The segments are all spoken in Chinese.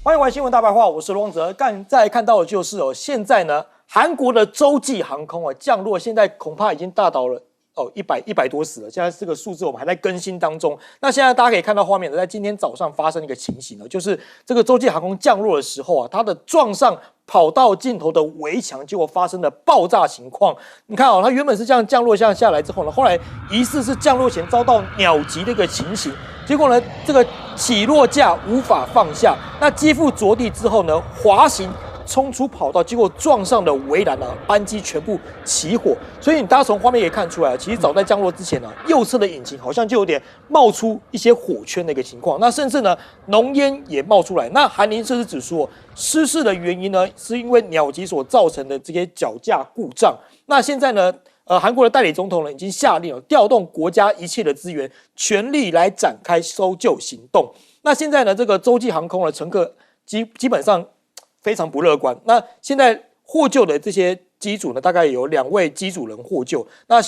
欢迎玩新闻大白话，我是罗旺哲。再看到的就是现在呢，韩国的洲际航空降落，现在恐怕已经大到了100多死了。现在这个数字我们还在更新当中。那现在大家可以看到画面在今天早上发生一个情形就是这个洲际航空降落的时候它的撞上跑道尽头的围墙，结果发生了爆炸情况。你看它原本是这样降落下来之后呢，后来疑似是降落前遭到鸟击的一个情形。结果呢，这个起落架无法放下，那机腹着地之后呢，滑行冲出跑道，结果撞上了围栏班机全部起火。所以大家从画面可以看出来，其实早在降落之前右侧的引擎好像就有点冒出一些火圈的一个情况，那甚至呢，浓烟也冒出来。那韩林摄氏指出失事的原因呢，是因为鸟击所造成的这些脚架故障。那现在呢？韩国的代理总统呢已经下令调动国家一切的资源，全力来展开搜救行动。那现在呢，这个洲际航空的乘客基本上非常不乐观。那现在获救的这些机组呢，大概有2位机组人获救。那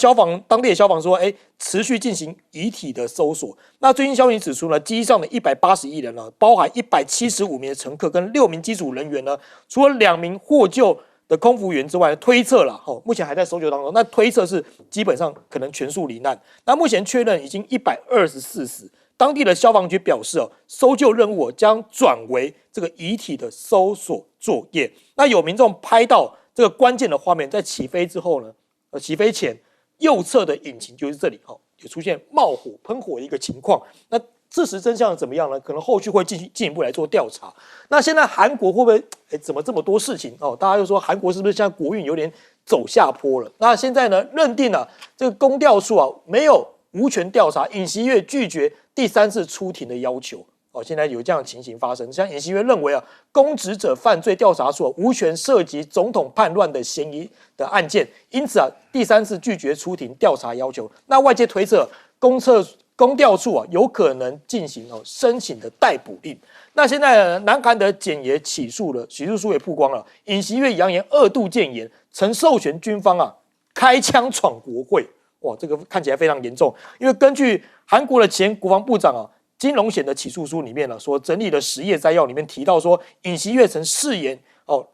当地的消防说，持续进行遗体的搜索。那最新消息指出呢，机上的181人呢，包含175名的乘客跟6名机组人员呢，除了2名获救的空服员之外，推测啦，目前还在搜救当中。那推测是基本上可能全数罹难。那目前确认已经124死。当地的消防局表示搜救任务将转为这个遗体的搜索作业。那有民众拍到这个关键的画面，在起飞之后呢，起飞前右侧的引擎就是这里有出现冒火喷火的一个情况。那事实真相怎么样呢？可能后续会进一步来做调查。那现在韩国会不会怎么这么多事情大家就说韩国是不是现在国运有点走下坡了？那现在呢，认定这个公调处没有无权调查尹锡悦拒绝第3次出庭的要求。现在有这样的情形发生，像尹锡悦认为公职者犯罪调查处无权涉及总统叛乱的嫌疑的案件，因此第3次拒绝出庭调查要求。那外界推测公调处有可能进行申请的逮捕令。那现在南韩的检爷起诉书也曝光了，尹锡悦扬言2度谏言，曾授权军方开枪闯国会。哇，这个看起来非常严重。因为根据韩国的前国防部长金荣贤的起诉书里面所整理的10页摘要里面提到说，尹锡悦曾誓言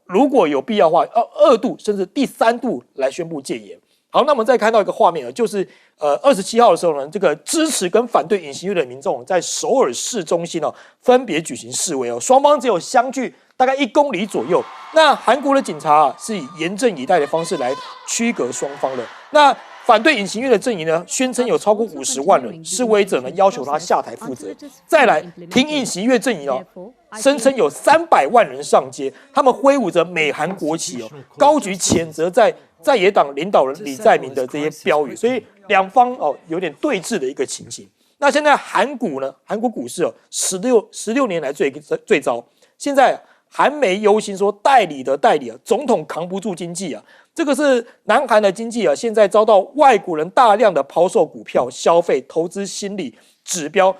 如果有必要的话，要2度甚至第3度来宣布戒严。好，那我们再看到一个画面就是27号的时候呢，这个支持跟反对尹锡悦的民众在首尔市中心分别举行示威双方只有相距大概1公里左右。那韩国的警察是以严阵以待的方式来区隔双方的。那反对尹锡悦的阵营呢，宣称有超过50万人示威者呢，要求他下台负责。再来，挺尹锡悦阵营声称有300万人上街，他们挥舞着美韩国旗高举谴责在野党领导人李在明的这些标语，所以两方有点对峙的一个情形。那现在韩国股市16年来最糟，现在韩媒忧心说代理总统扛不住经济这个是南韩的经济现在遭到外国人大量的抛售股票、消费、投资心理指标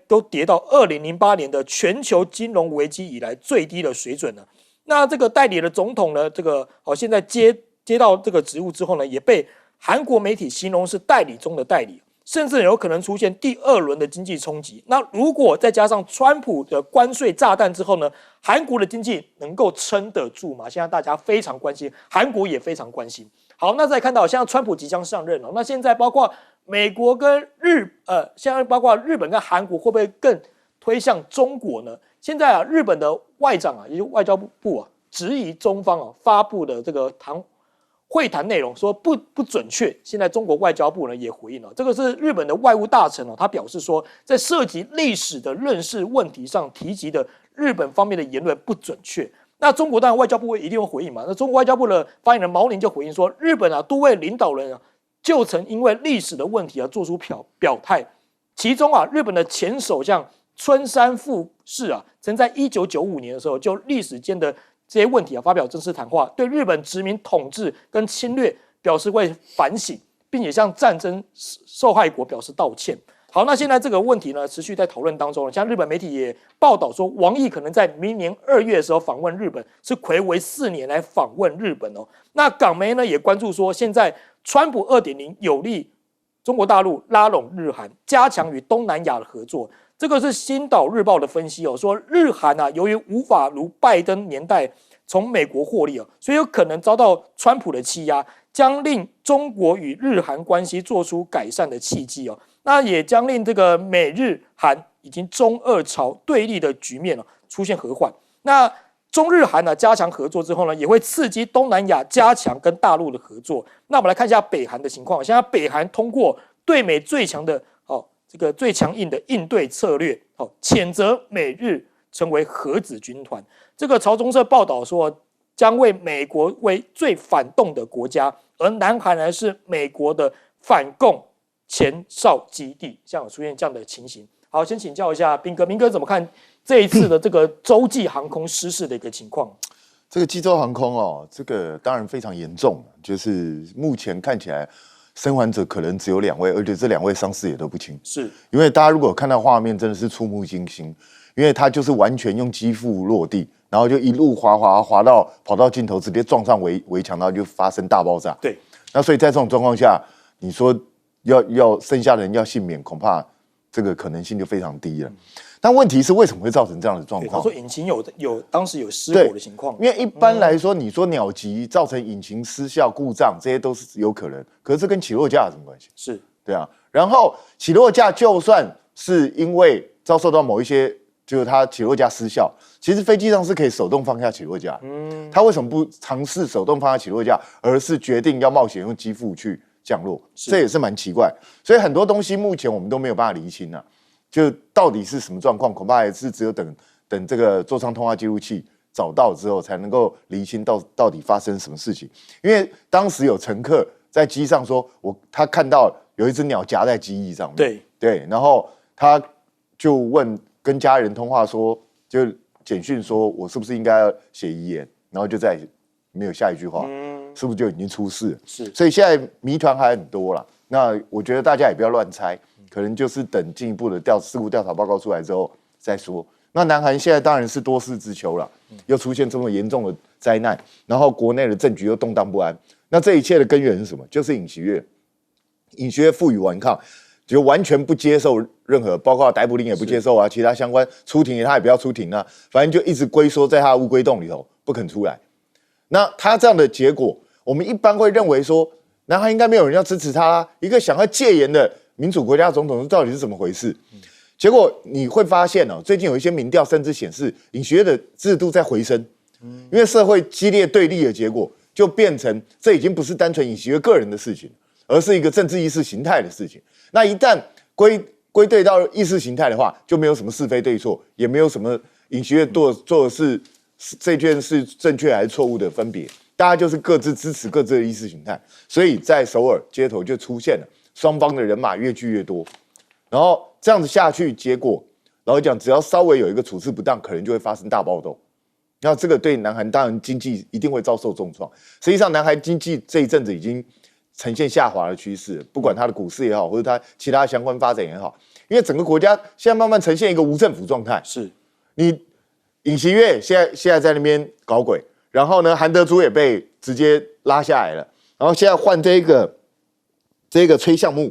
都跌到2008年的全球金融危机以来最低的水准了。那这个代理的总统呢，这个现在接到这个职务之后呢，也被韩国媒体形容是代理中的代理，甚至有可能出现第2轮的经济冲击。那如果再加上川普的关税炸弹之后呢，韩国的经济能够撑得住吗？现在大家非常关心，韩国也非常关心。好，那再看到现在川普即将上任那现在包括美国跟现在包括日本跟韩国会不会更推向中国呢？现在日本的外长也就是外交部质疑中方发布的这个会谈内容说不准确。现在中国外交部呢也回应了，这个是日本的外务大臣他表示说，在涉及历史的认识问题上提及的日本方面的言论不准确。那中国当然外交部一定会回应嘛。那中国外交部的发言人毛宁就回应说，日本多位领导人就曾因为历史的问题做出表态，其中日本的前首相村山富市曾在1995年的时候就历史间的这些问题发表正式谈话，对日本殖民统治跟侵略表示会反省，并且向战争受害国表示道歉。好，那现在这个问题呢持续在讨论当中，像日本媒体也报道说，王毅可能在明年2月的时候访问日本，是睽违4年来访问日本那港媒呢也关注说，现在川普2.0有利中国大陆拉拢日韩，加强与东南亚的合作。这个是《星岛日报》的分析哦，说日韩啊，由于无法如拜登年代从美国获利哦，所以有可能遭到川普的欺压，将令中国与日韩关系做出改善的契机哦。那也将令这个美日韩已经中俄朝对立的局面出现和缓。那中日韩加强合作之后呢，也会刺激东南亚加强跟大陆的合作。那我们来看一下北韩的情况。现在北韩通过对美最强的这个最强硬的应对策略，谴责美日成为核子军团。这个朝中社报道说，将为美国为最反动的国家，而南韩呢是美国的反共前哨基地，像有出现这样的情形。好，先请教一下彬哥，彬哥怎么看这一次的这个洲际航空失事的一个情况？这个济州航空这个当然非常严重，就是目前看起来生还者可能只有2位，而且这2位伤势也都不轻。是因为大家如果看到画面，真的是触目惊心，因为他就是完全用机腹落地，然后就一路滑到跑到尽头，直接撞上围墙，然后就发生大爆炸。对，那所以在这种状况下，你说要剩下的人要幸免，恐怕这个可能性就非常低了。但问题是为什么会造成这样的状况？他说引擎当时有失火的情况，因为一般来说，你说鸟击造成引擎失效故障，这些都是有可能。可是这跟起落架有什么关系？是对啊。然后起落架就算是因为遭受到某一些，就是它起落架失效，其实飞机上是可以手动放下起落架。它为什么不尝试手动放下起落架，而是决定要冒险用机腹去降落？这也是蛮奇怪。所以很多东西目前我们都没有办法厘清啊。就到底是什么状况，恐怕还是只有等这个座舱通话记录器找到之后，才能够厘清到底发生什么事情。因为当时有乘客在机上说，他看到有一只鸟夹在机翼上面，对，然后他就跟家人通话说，就简讯说我是不是应该要写遗言，然后就再没有下一句话，是不是就已经出事了？是，所以现在谜团还很多啦。那我觉得大家也不要乱猜。可能就是等进一步的事故调查报告出来之后再说。那南韩现在当然是多事之秋了，又出现这么严重的灾难，然后国内的政局又动荡不安。那这一切的根源是什么？就是尹锡悦。尹锡悦负隅顽抗，就完全不接受任何，包括逮捕令也不接受啊，其他相关出庭他也不要出庭啊，反正就一直龟缩在他的乌龟洞里头不肯出来。那他这样的结果，我们一般会认为说，南韩应该没有人要支持他啦，一个想要戒严的民主国家总统到底是怎么回事？结果你会发现最近有一些民调甚至显示尹锡悦的支持度在回升，因为社会激烈对立的结果，就变成这已经不是单纯尹锡悦个人的事情，而是一个政治意识形态的事情。那一旦归队到意识形态的话，就没有什么是非对错，也没有什么尹锡悦做的事这件事正确还是错误的分别，大家就是各自支持各自的意识形态。所以在首尔街头就出现了双方的人马越聚越多，然后这样子下去，结果老实讲，只要稍微有一个处置不当，可能就会发生大暴动。那这个对南韩当然经济一定会遭受重创。实际上，南韩经济这一阵子已经呈现下滑的趋势，不管它的股市也好，或者它其他相关发展也好，因为整个国家现在慢慢呈现一个无政府状态。是，你尹锡悦现在在那边搞鬼，然后呢，韩德洙也被直接拉下来了，然后现在换这个崔相木，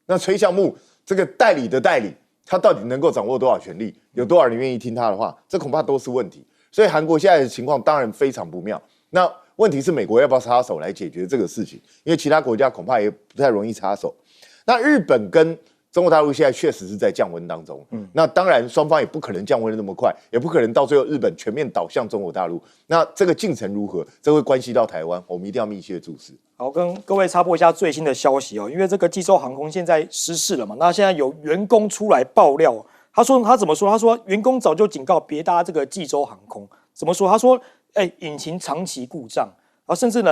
那崔相木这个代理的代理，他到底能够掌握多少权力？有多少人愿意听他的话？这恐怕都是问题。所以韩国现在的情况当然非常不妙。那问题是美国要不要插手来解决这个事情？因为其他国家恐怕也不太容易插手。那日本跟中国大陆现在确实是在降温当中，那当然双方也不可能降温的那么快，也不可能到最后日本全面倒向中国大陆。那这个进程如何？这会关系到台湾，我们一定要密切注视。好，跟各位插播一下最新的消息因为这个济州航空现在失事了嘛，那现在有员工出来爆料，他怎么说？他说员工早就警告别搭这个济州航空，怎么说？他说，引擎长期故障，然后甚至呢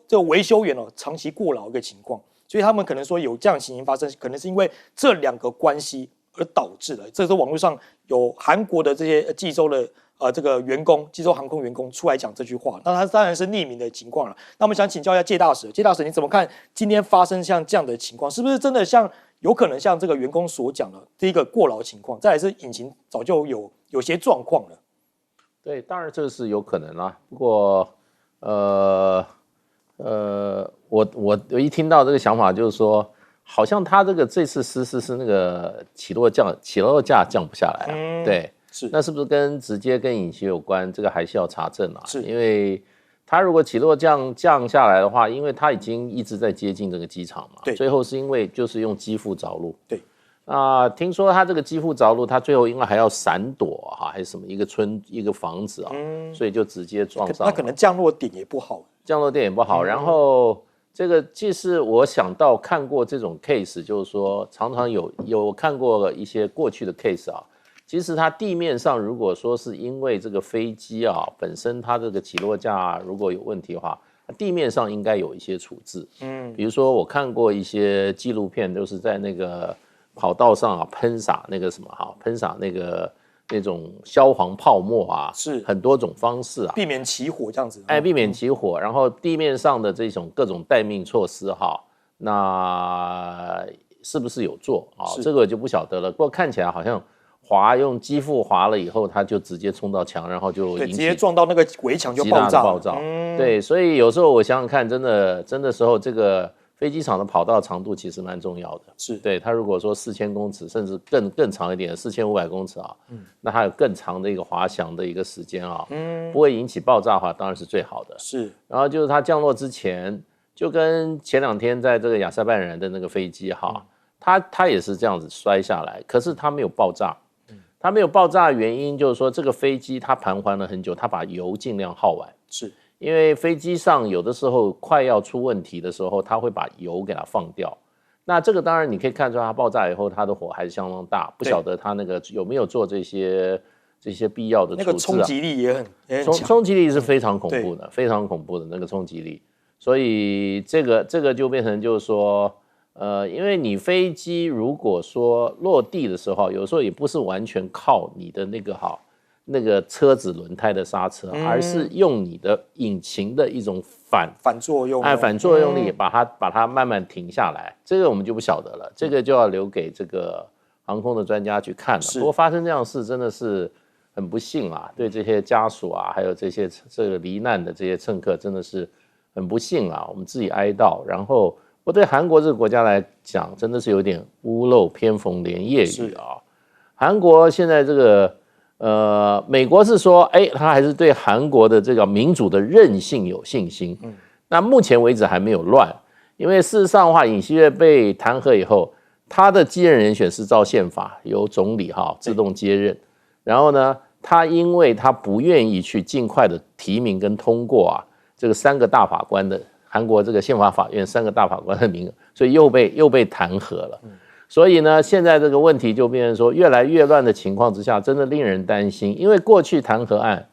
这个维修员长期过劳一个情况。所以他们可能说有这样的情形发生，可能是因为这2个关系而导致的。这是网络上有韩国的这些济州的这个员工，济州航空员工出来讲这句话。那他当然是匿名的情况了。那我们想请教一下介大使，你怎么看今天发生像这样的情况？是不是真的有可能像这个员工所讲的第一个过劳情况，再来是引擎早就有些状况了？对，当然这是有可能啦。不过我一听到这个想法，就是说，好像他这次失事是那个起落架降不下来啊，对，是，那是不是直接跟引擎有关？这个还是要查证啊，是因为他如果起落降下来的话，因为他已经一直在接近这个机场嘛，对，最后是因为就是用机腹着陆，对。听说他这个机腹着陆，他最后应该还要闪躲哈，还是什么一个房子啊，所以就直接撞上了。那可能降落点也不好，降落点也不好。然后这个其实我想到看过这种 case， 就是说常常有看过一些过去的 case 啊，其实它地面上如果说是因为这个飞机啊本身它这个起落架如果有问题的话，地面上应该有一些处置。比如说我看过一些纪录片，就是在那个跑道上啊，喷洒那个什么哈，喷洒那种消防泡沫啊，是很多种方式啊，避免起火这样子。避免起火，然后地面上的这种各种待命措施哈，那是不是有做啊？这个就不晓得了。不过看起来好像用机腹滑了以后，它就直接冲到墙，然后就直接撞到那个围墙就爆炸。对，所以有时候我想想看，真的时候这个。飞机场的跑道长度其实蛮重要的，是对它如果说4000公尺，甚至更长一点，4500公尺啊，那它有更长的一个滑翔的一个时间啊，不会引起爆炸的话，当然是最好的。是，然后就是它降落之前，就跟前2天在这个亚塞拜然的那个飞机哈，它也是这样子摔下来，可是它没有爆炸，它没有爆炸的原因就是说这个飞机它盘桓了很久，它把油尽量耗完，是。因为飞机上有的时候快要出问题的时候，它会把油给它放掉。那这个当然你可以看出它爆炸以后，它的火还是相当大，不晓得它那个有没有做这些必要的处置啊。那个冲击力也很强，冲击力是非常恐怖的，非常恐怖的那个冲击力。所以这个就变成就是说，因为你飞机如果说落地的时候，有时候也不是完全靠你的那个车子轮胎的刹车，而是用你的引擎的一种反作用，反作用力把它慢慢停下来。这个我们就不晓得了，这个就要留给这个航空的专家去看了。不过发生这样的事真的是很不幸啊，对这些家属啊，还有这个罹难的这些乘客真的是很不幸啊，我们自己哀悼。然后我对韩国这个国家来讲，真的是有点屋漏偏逢连夜雨啊。韩国现在这个。美国是说，他还是对韩国的这个民主的韧性有信心。那目前为止还没有乱，因为事实上的话，尹锡悦被弹劾以后，他的继任人选是照宪法由总理自动接任。然后呢，他因为他不愿意去尽快的提名跟通过这个3个大法官的韩国这个宪法法院3个大法官的名额，所以又被弹劾了。所以呢，现在这个问题就变成说，越来越乱的情况之下，真的令人担心。因为过去弹劾案，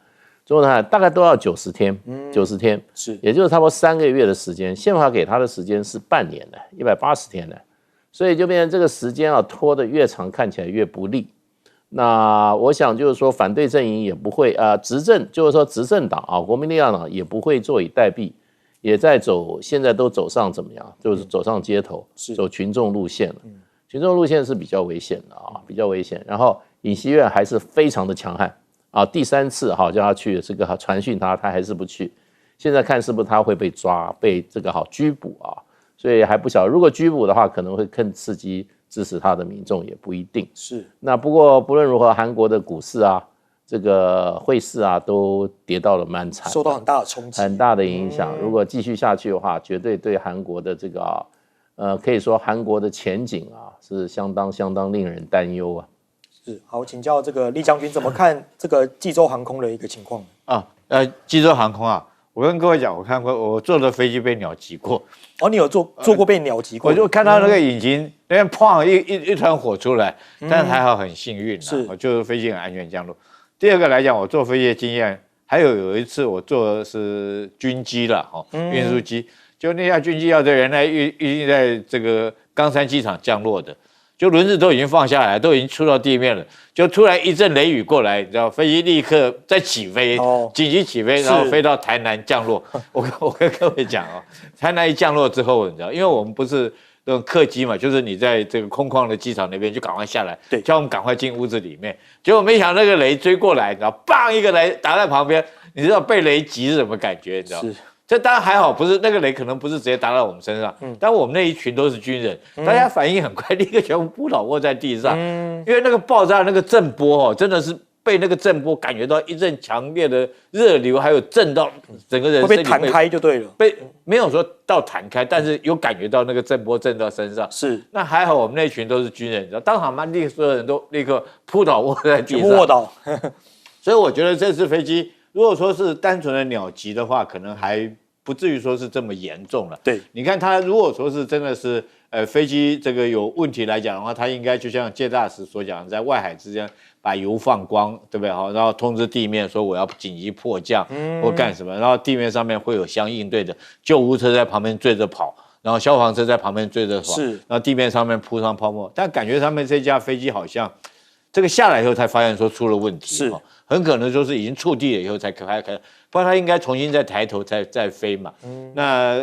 中国弹劾大概都要90天，90天，是，也就是差不多3个月的时间。宪法给他的时间是半年的，180天的，所以就变成这个时间拖得越长，看起来越不利。那我想就是说，反对阵营也不会执政就是说执政党国民力量党也不会坐以待毙，也在现在都走上怎么样？就是走上街头，走群众路线了。群众路线是比较危险的比较危险。然后尹锡悦还是非常的强悍第3次叫他去这个传讯他还是不去。现在看是不是他会被抓，被这个拘捕所以还不晓得。如果拘捕的话，可能会更刺激支持他的民众，也不一定。是。那不过不论如何，韩国的股市这个汇市都跌到了蛮惨，受到很大的冲击，很大的影响。如果继续下去的话，绝对对韩国的这个可以说韩国的前景是相当令人担忧是。好，请教这个李将军怎么看这个济州航空的一个情况济州航空我跟各位讲，我看过，我坐的飞机被鸟击过。你有坐过被鸟击过？我就看到那个引擎那边砰一团火出来，但是还好很幸运我就是飞机很安全降落。第二个来讲，我坐飞机的经验，还有一次我坐的是军机了运输机。就那架军机原来预定在这个冈山机场降落的，就轮子都已经放下来，都已经出到地面了，就突然一阵雷雨过来，你知道，飞机立刻再起飞，紧急起飞，然后飞到台南降落。我跟各位讲台南一降落之后，你知道，因为我们不是那种客机嘛，就是你在这个空旷的机场那边就赶快下来，对，叫我们赶快进屋子里面。结果没想到那个雷追过来，你知道，砰一个雷打在旁边，你知道被雷击是什么感觉？你知道？这当然还好，不是那个雷可能不是直接打到我们身上，但我们那一群都是军人，大家反应很快，立刻全部扑倒卧在地上，因为那个爆炸那个震波哦，真的是被那个震波感觉到一阵强烈的热流，还有震到整个人会被弹开就对了，没有说到弹开，但是有感觉到那个震波震到身上。是，那还好我们那群都是军人，当场嘛，所有人都立刻扑倒卧在地上，卧倒。所以我觉得这次飞机如果说是单纯的鸟击的话，可能还不至于说是这么严重了。对，你看它如果说是真的是飞机这个有问题来讲的话，它应该就像介大使所讲，在外海之间把油放光，对不对？好，然后通知地面说我要紧急迫降或干什么，然后地面上面会有相应对的救护车在旁边追着跑，然后消防车在旁边追着跑，是，然后地面上面铺上泡沫，但感觉他们这架飞机好像这个下来以后才发现说出了问题，是。很可能就是已经触地了以后才开，不然它应该重新再抬头再飞嘛。那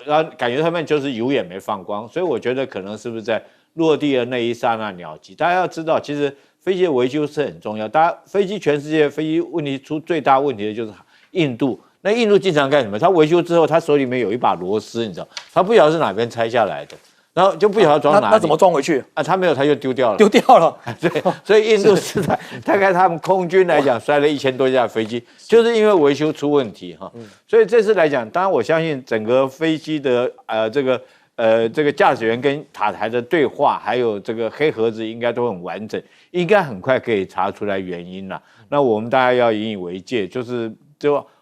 然后感觉他们就是油也没放光，所以我觉得可能是不是在落地的那一刹那鸟击。大家要知道，其实飞机的维修是很重要。全世界飞机问题出最大问题的就是印度。那印度经常干什么？他维修之后，他手里面有一把螺丝，你知道，他不晓得是哪边拆下来的。然后就不晓得装哪里，那怎么装回去啊？他没有，他就丢掉了。丢掉了。对，所以印度是大概他们空军来讲摔了1000多架飞机，就是因为维修出问题哈。所以这次来讲，当然我相信整个飞机的这个驾驶员跟塔台的对话，还有这个黑盒子应该都很完整，应该很快可以查出来原因了。那我们大家要引以为戒，就是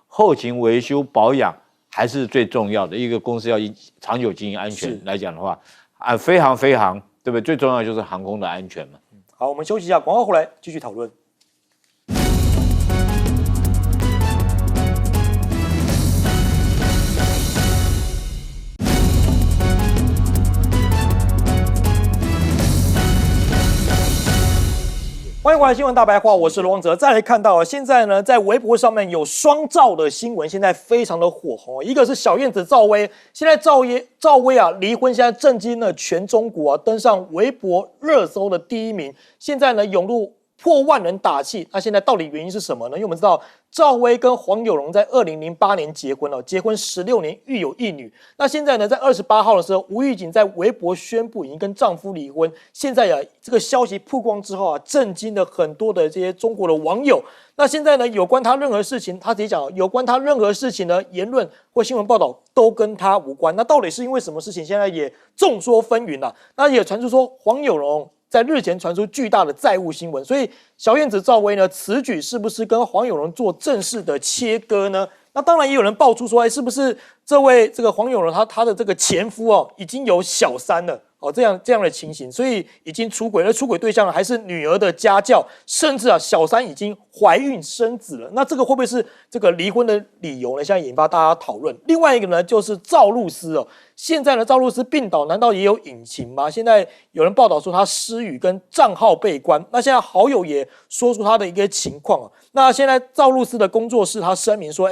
后勤维修保养还是最重要的。一个公司要长久经营安全来讲的话。飞航，对不对？最重要的就是航空的安全嘛。好，我们休息一下，广告回来继续讨论。欢迎回来，新闻大白话，我是罗王哲。再来看到，现在呢，在微博上面有双赵的新闻，现在非常的火红。一个是小燕子赵薇，现在赵薇啊离婚，现在震惊了全中国啊，登上微博热搜的第1名。现在呢，涌入破万人打气。那现在到底原因是什么呢？因为我们知道赵薇跟黄有容在2008年结婚了，结婚16年，育有1女。那现在呢，在28号的时候，吴玉景在微博宣布已经跟丈夫离婚。现在啊，这个消息曝光之后啊，震惊了很多的这些中国的网友。那现在呢，有关他任何事情，他直接讲，有关他任何事情的言论或新闻报道都跟他无关。那到底是因为什么事情？现在也众说纷纭了。那也传出说黄有容在日前传出巨大的债务新闻，所以小燕子赵薇呢此举是不是跟黄有容做正式的切割呢？那当然也有人爆出说，是不是这个黄有容他的这个前夫哦已经有小三了哦，这样的情形，所以已经出轨了，出轨对象还是女儿的家教，甚至啊小三已经怀孕生子了。那这个会不会是这个离婚的理由呢？现在引发大家讨论。另外一个呢就是赵露思哦，现在呢赵露思病倒，难道也有隐情吗？现在有人报道说她失语跟账号被关，那现在好友也说出她的一个情况啊。那现在赵露思的工作室她声明说，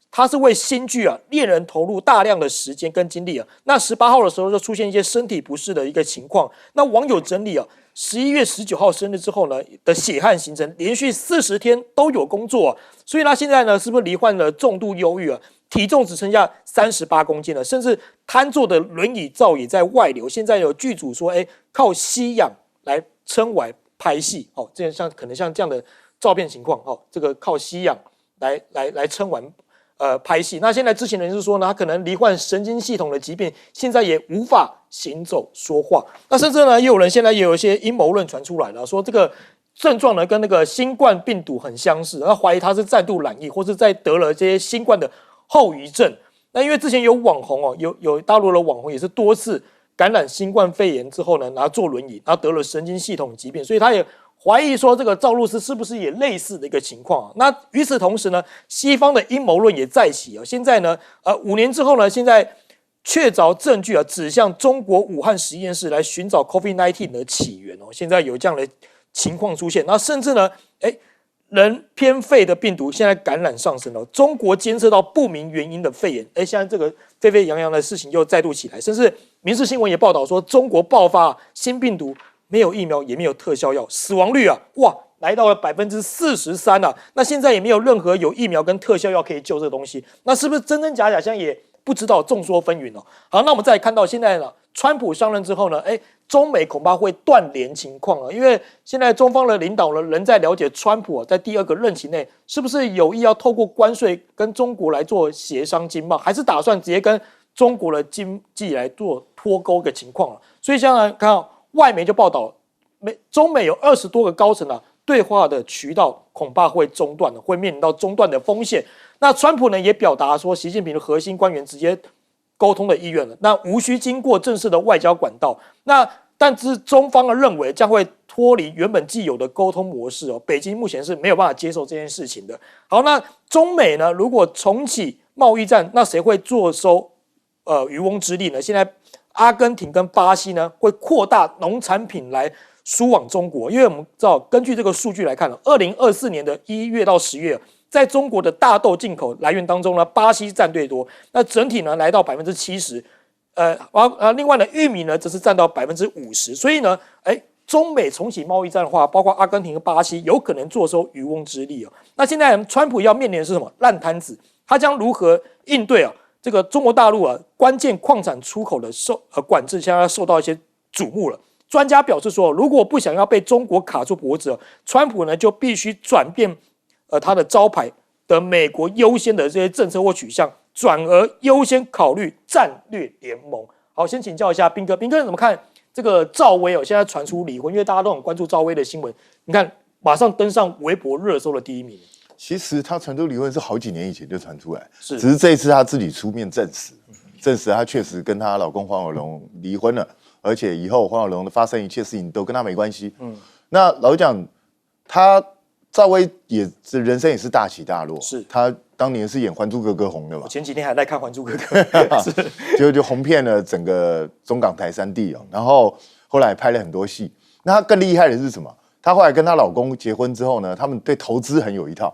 他是为新剧啊恋人投入大量的时间跟精力啊。那18号的时候就出现一些身体不适的一个情况。那网友整理啊，11月19号生日之后呢的血汗行程，连续40天都有工作啊，所以他现在呢是不是罹患了重度忧郁啊？体重只剩下38公斤了，甚至瘫坐的轮椅照也在外流。现在有剧组说，靠吸氧来撑完拍戏哦，这样可能像这样的照片情况哦，这个靠吸氧来撑完。拍戏。那现在知情人士说呢，他可能罹患神经系统的疾病，现在也无法行走说话。那甚至呢，也有人现在也有一些阴谋论传出来了，说这个症状呢跟那个新冠病毒很相似，那怀疑他是再度染疫，或是在得了这些新冠的后遗症。那因为之前有网红哦，有大陆的网红也是多次感染新冠肺炎之后呢，然后坐轮椅，然后得了神经系统疾病，所以他也怀疑说这个赵露思是不是也类似的一个情况啊？那与此同时呢，西方的阴谋论也再起啊。现在呢，5年之后呢，现在确凿证据啊，指向中国武汉实验室来寻找 COVID-19 的起源哦。现在有这样的情况出现，那甚至呢，人偏肺的病毒现在感染上升了，中国监测到不明原因的肺炎，现在这个沸沸扬扬的事情又再度起来，甚至民视新闻也报道说，中国爆发新病毒。没有疫苗，也没有特效药，死亡率啊，哇，来到了43%啊。那现在也没有任何有疫苗跟特效药可以救这个东西，那是不是真真假假，现在也不知道，众说纷纭哦。好，那我们再来看到现在呢，川普上任之后呢，中美恐怕会断联情况啊，因为现在中方的领导人在了解川普在第2个任期内是不是有意要透过关税跟中国来做协商经贸，还是打算直接跟中国的经济来做脱钩的情况啊。所以现在看到外媒就报道，中美有20多个高层啊，对话的渠道恐怕会中断了，会面临到中断的风险。那川普呢也表达说，习近平的核心官员直接沟通的意愿了，那无需经过正式的外交管道。但是中方认为将会脱离原本既有的沟通模式哦，北京目前是没有办法接受这件事情的。好，那中美呢如果重启贸易战，那谁会坐收渔翁之利呢？现在阿根廷跟巴西呢会扩大农产品来输往中国，因为我们知道根据这个数据来看，2024年的1月到10月。在中国的大豆进口来源当中呢，巴西占最多，那整体呢来到70%，另外呢，玉米呢则是占到50%，所以呢，中美重启贸易战的话，包括阿根廷和巴西有可能坐收渔翁之利哦。那现在川普要面临的是什么烂摊子？他将如何应对啊？这个中国大陆啊关键矿产出口的管制，现在受到一些瞩目了。专家表示说，如果不想要被中国卡住脖子，川普呢就必须转变。他的招牌的美国优先的这些政策或取向，转而优先考虑战略联盟。好，先请教一下彬哥，彬哥怎么看这个赵薇现在传出离婚，因为大家都很关注赵薇的新闻，你看马上登上微博热搜的第1名。其实他传出离婚是好几年以前就传出来，只是这一次他自己出面证实他确实跟她老公黄有龙离婚了，而且以后黄有龙的发生一切事情都跟他没关系。那老实讲，赵薇也是人生也是大起大落，是她当年是演《还珠格格》红的嘛，我前几天还在看《还珠格格》就红遍了整个中港台3地哦。然后后来拍了很多戏。那她更厉害的是什么？她后来跟她老公结婚之后呢，他们对投资很有一套。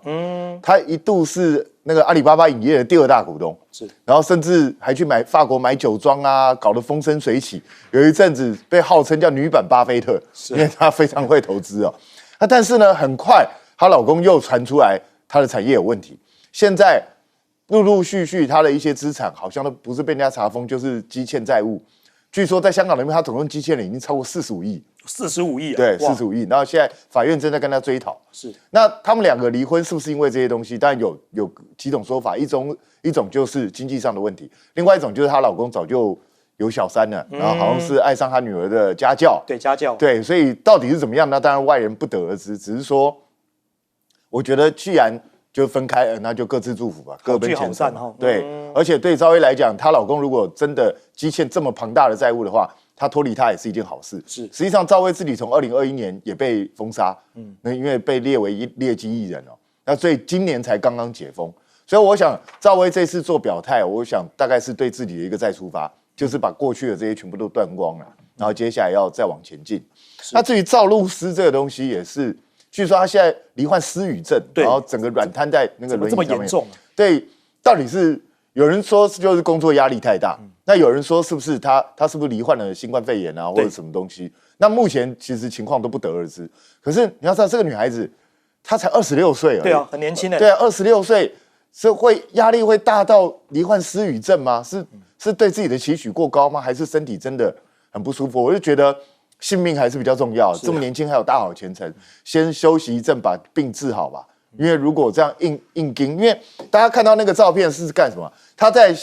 她一度是那个阿里巴巴影业的第2大股东，是，然后甚至还去法国买酒庄啊，搞得风生水起。有一阵子被号称叫女版巴菲特，因为她非常会投资哦。那但是呢，很快。她老公又传出来她的产业有问题，现在陆陆续续她的一些资产好像都不是被人家查封，就是积欠债务。据说在香港那边，她总共积欠了已经超过45亿，45亿啊，对，45亿。然后现在法院正在跟她追讨。是，那他们2个离婚是不是因为这些东西？当然有几种说法，一种就是经济上的问题，另外一种就是她老公早就有小三了，然后好像是爱上她女儿的家教，对家教，对，所以到底是怎么样？那当然外人不得而知，只是说。我觉得既然就分开了，那就各自祝福吧，各奔前程。对，而且对赵薇来讲，她老公如果真的积欠这么庞大的债务的话，她脱离她也是一件好事。是，实际上赵薇自己从2021年也被封杀，那因为被列为劣迹艺人哦，那所以今年才刚刚解封。所以我想赵薇这次做表态，我想大概是对自己的一个再出发，就是把过去的这些全部都断光了，然后接下来要再往前进。那至于赵露思这个东西也是。据说他现在罹患失语症，然后整个软瘫在那个轮椅上面。这么严重？对，到底是有人说就是工作压力太大，那有人说是不是他是不是罹患了新冠肺炎啊，或者什么东西？那目前其实情况都不得而知。可是你要知道，这个女孩子她才26岁而已，对啊，很年轻的。对啊，26岁是压力会大到罹患失语症吗？是对自己的期许过高吗？还是身体真的很不舒服？我就觉得。性命还是比较重要，这么年轻还有大好前程，先休息一阵把病治好吧。因为如果这样硬盯，因为大家看到那个照片是干什么？他在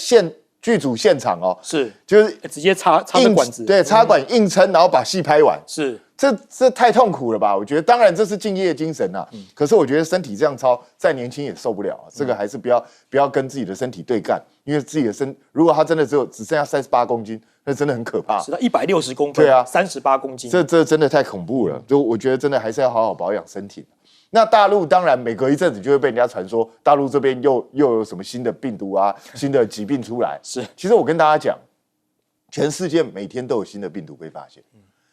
剧组现场哦，是就是直接插管子，对，插管硬撑，然后把戏拍完。是这太痛苦了吧？我觉得，当然这是敬业精神啊。可是我觉得身体这样操，再年轻也受不了啊。这个还是不要跟自己的身体对干，因为自己的如果他真的只剩下38公斤。那真的很可怕，是160公分，对啊，38公斤，这真的太恐怖了。就我觉得真的还是要好好保养身体。那大陆当然每隔一阵子就会被人家传说，大陆这边又有什么新的病毒啊、新的疾病出来。是，其实我跟大家讲，全世界每天都有新的病毒被发现，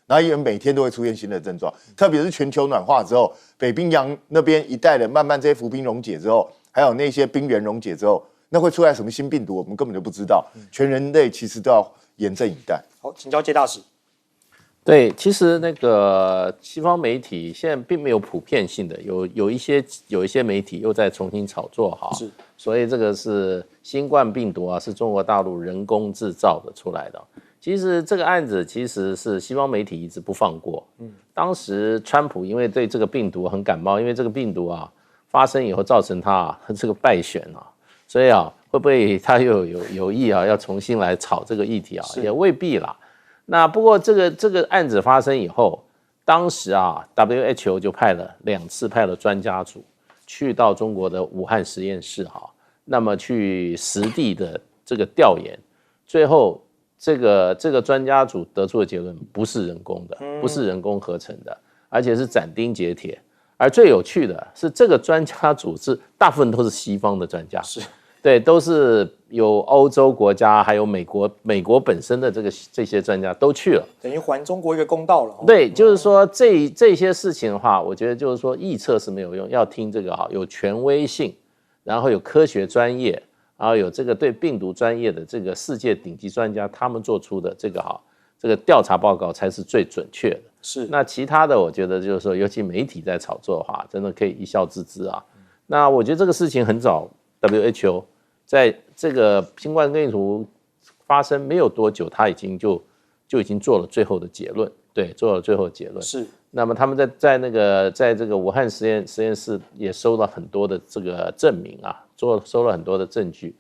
然后也每天都会出现新的症状，特别是全球暖化之后，北冰洋那边一带的慢慢这些浮冰溶解之后，还有那些冰原溶解之后，那会出来什么新病毒，我们根本就不知道。全人类其实都要严阵以待。好，请教谢大使。对，其实那个西方媒体现在并没有普遍性的，有一些媒体又在重新炒作哈，是，所以这个是新冠病毒啊，是中国大陆人工制造的出来的。其实这个案子其实是西方媒体一直不放过。当时川普因为对这个病毒很感冒，因为这个病毒啊发生以后造成他这个败选啊，所以啊会不会他又有意啊要重新来炒这个议题啊，也未必啦。那不过这个案子发生以后，当时啊 WHO 就2次派了专家组去到中国的武汉实验室哈，那么去实地的这个调研，最后这个专家组得出的结论不是人工的，不是人工合成的，而且是斩钉截铁。而最有趣的是，这个专家组是大部分都是西方的专家，是。对，都是有欧洲国家，还有美国本身的这些专家都去了，等于还中国一个公道了。对，就是说这些事情的话，我觉得就是说臆测是没有用，要听这个有权威性，然后有科学专业，然后有这个对病毒专业的这个世界顶级专家他们做出的这个调查报告才是最准确的。是，那其他的我觉得就是说，尤其媒体在炒作的话，真的可以一笑置之啊。那我觉得这个事情很早 WHO 在这个新冠病毒发生没有多久，他已经就已经做了最后的结论，对，做了最后的结论。是。那么他们在这个武汉实验室也收了很多的这个证明啊，收了很多的证据，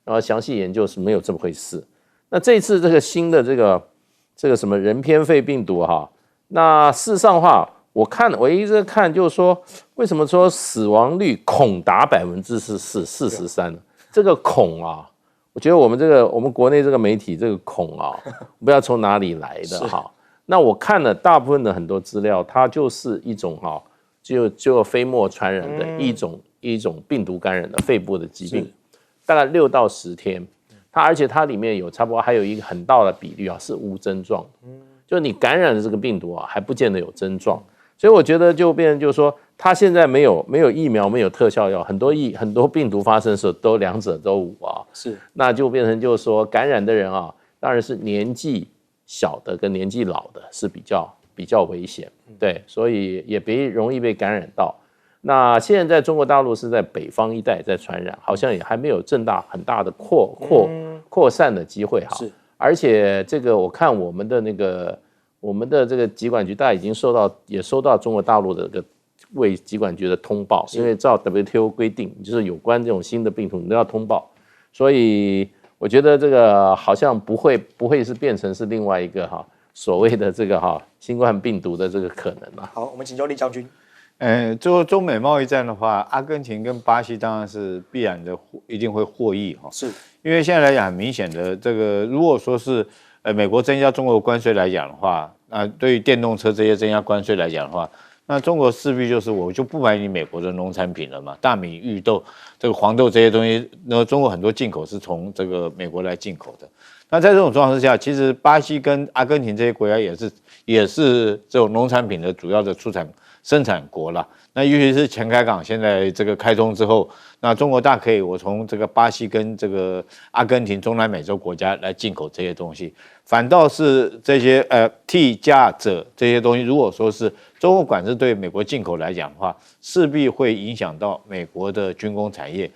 然后详细研究是没有这么回事。那这一次这个新的这个什么人偏肺病毒哈，那事实上的话，我一直看就是说，为什么说死亡率恐达43%呢？这个恐啊，我觉得我们国内这个媒体这个恐啊，不知道从哪里来的哈。那我看了大部分的很多资料，它就是一种就飞沫传染的一种病毒感染的肺部的疾病，大概6到10天。而且它里面有差不多还有一个很大的比率啊是无症状，就你感染了这个病毒啊还不见得有症状，所以我觉得就变成就是说，它现在没有疫苗，没有特效药，很多病毒发生的时候都两者都无啊，是，那就变成就是说感染的人啊，当然是年纪小的跟年纪老的是比较危险，对，所以也容易被感染到。那现在在中国大陆是在北方一带在传染，好像也还没有很大的扩散的机会哈。而且这个我看我们的这个疾管局，大家已经收到中国大陆的这个卫疾管局的通报，因为照 WTO 规定，就是有关这种新的病毒你都要通报，所以我觉得这个好像不会是变成是另外一个所谓的这个新冠病毒的这个可能啊。好，我们请教厉将军。最后中美贸易战的话，阿根廷跟巴西当然是必然的，一定会获益哈。是，因为现在来讲，很明显的这个，如果说是美国增加中国关税来讲的话，对于电动车这些增加关税来讲的话，那中国势必就是我就不买你美国的农产品了嘛，大米、玉豆、这个黄豆这些东西，那中国很多进口是从这个美国来进口的。那在这种状况之下，其实巴西跟阿根廷这些国家也是这种农产品的主要的生产国了。那尤其是前海港现在这个开通之后，那中国大可以我从这个巴西跟这个阿根廷中南美洲国家来进口这些东西，反倒是这些替价者这些东西，如果说是中国管制对美国进口来讲的话，势必会影响到美国的军工产业。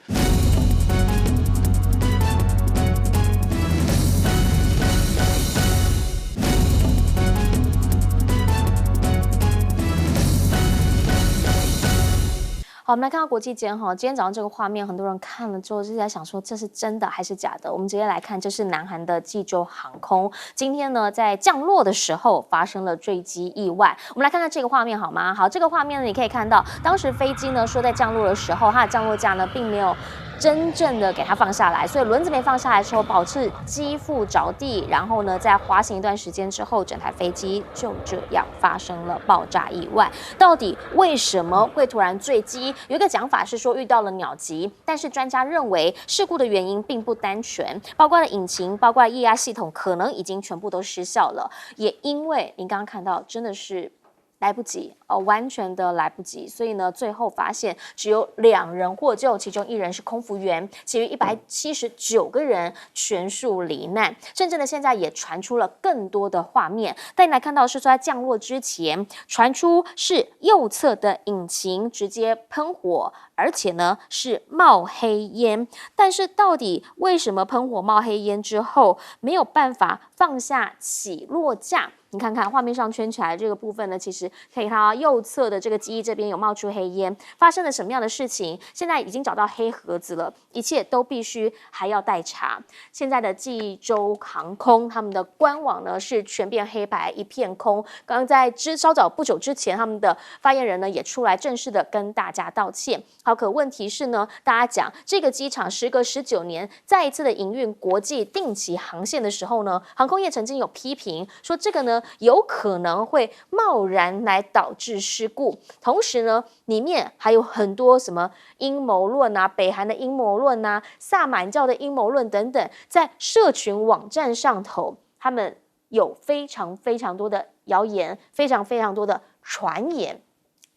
好，我们来看到国际间哈，今天早上这个画面，很多人看了之后是在想说这是真的还是假的？我们直接来看，这是南韩的济州航空，今天呢在降落的时候发生了坠机意外。我们来看看这个画面好吗？好，这个画面呢，你可以看到，当时飞机呢说在降落的时候，它的降落架呢并没有真正的给它放下来，所以轮子没放下来的时候，保持机腹着地，然后呢在滑行一段时间之后，整台飞机就这样发生了爆炸意外。到底为什么会突然坠机？有一个讲法是说遇到了鸟击，但是专家认为事故的原因并不单纯，包括了引擎，包括液压系统可能已经全部都失效了，也因为您刚刚看到真的是来不及哦，完全的来不及。所以呢，最后发现只有2人获救，其中1人是空服员，其余179个人全数罹难。甚至呢，现在也传出了更多的画面。带你来看到是说，在降落之前，传出是右侧的引擎直接喷火，而且呢是冒黑烟。但是到底为什么喷火冒黑烟之后没有办法放下起落架？你看看画面上圈起来的这个部分呢，其实可以看到右侧的这个机翼这边有冒出黑烟，发生了什么样的事情？现在已经找到黑盒子了，一切都必须还要待查。现在的济州航空他们的官网呢是全变黑白一片空，刚刚在稍早不久之前，他们的发言人呢也出来正式的跟大家道歉。好，可问题是呢，大家讲这个机场时隔19年再一次的营运国际定期航线的时候呢，航空业曾经有批评说这个呢有可能会贸然来导致事故，同时呢，里面还有很多什么阴谋论啊、北韩的阴谋论啊、萨满教的阴谋论等等，在社群网站上头，他们有非常非常多的谣言，非常非常多的传言。